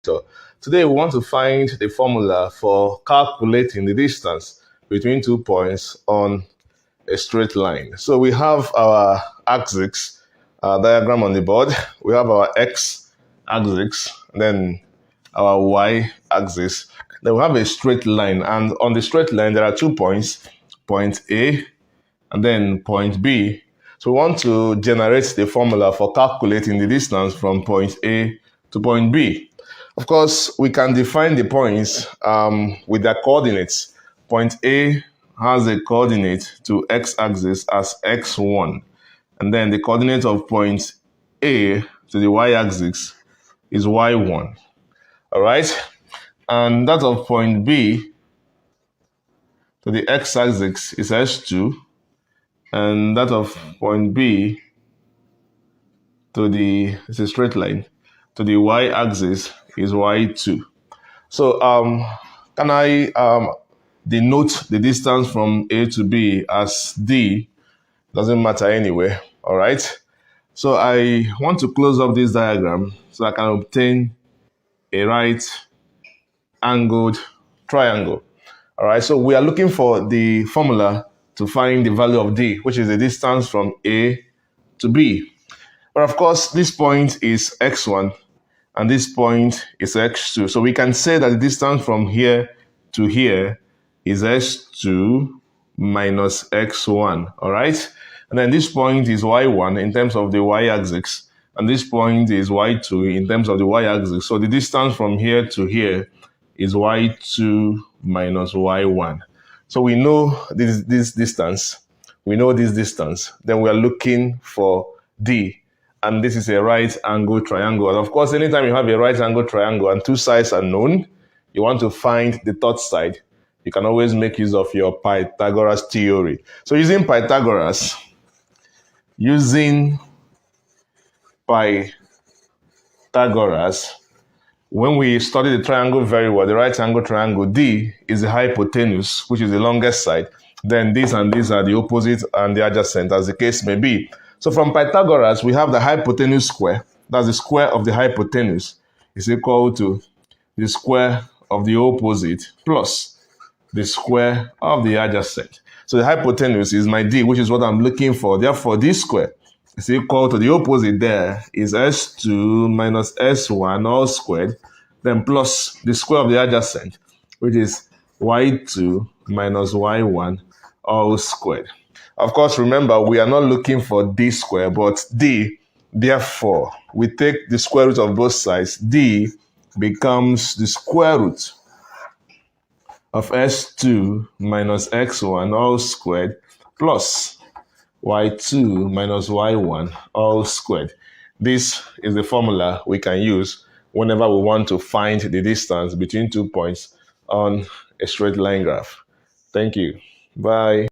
So today we want to find the formula for calculating the distance between 2 points on a straight line. So we have our axis diagram on the board. We have our x-axis, then our y-axis. Then we have a straight line, and on the straight line there are 2 points, point A and then point B. So we want to generate the formula for calculating the distance from point A to point B. Of course, we can define the points with their coordinates. Point A has a coordinate to x-axis as x1, and then the coordinate of point A to the y-axis is y1. All right, and that of point B to the x-axis is s2, and that of point B to it's a straight line, to the y-axis is y2. So can I denote the distance from A to B as D? Doesn't matter anyway, all right? So I want to close up this diagram so I can obtain a right angled triangle. All right, so we are looking for the formula to find the value of D, which is the distance from A to B. But of course, this point is x1 and this point is x2. So we can say that the distance from here to here is s2 minus x1, all right? And then this point is y1 in terms of the y-axis, and this point is y2 in terms of the y-axis. So the distance from here to here is y2 minus y1. So we know this distance, we know this distance, then we are looking for D, and this is a right angle triangle. And of course, anytime you have a right angle triangle and two sides are known, you want to find the third side, you can always make use of your Pythagoras theory. So using Pythagoras, when we study the triangle very well, the right angle triangle, D is the hypotenuse, which is the longest side. Then this and this are the opposite and the adjacent, as the case may be. So from Pythagoras, we have the hypotenuse square. That's the square of the hypotenuse is equal to the square of the opposite plus the square of the adjacent. So the hypotenuse is my D, which is what I'm looking for. Therefore, this square is equal to the opposite there is s2 minus s1 all squared, then plus the square of the adjacent, which is y2 minus y1 all squared. Of course, remember, we are not looking for D square, but D. Therefore, we take the square root of both sides. D becomes the square root of s2 minus x1 all squared plus y2 minus y1 all squared. This is the formula we can use whenever we want to find the distance between 2 points on a straight line graph. Thank you. Bye.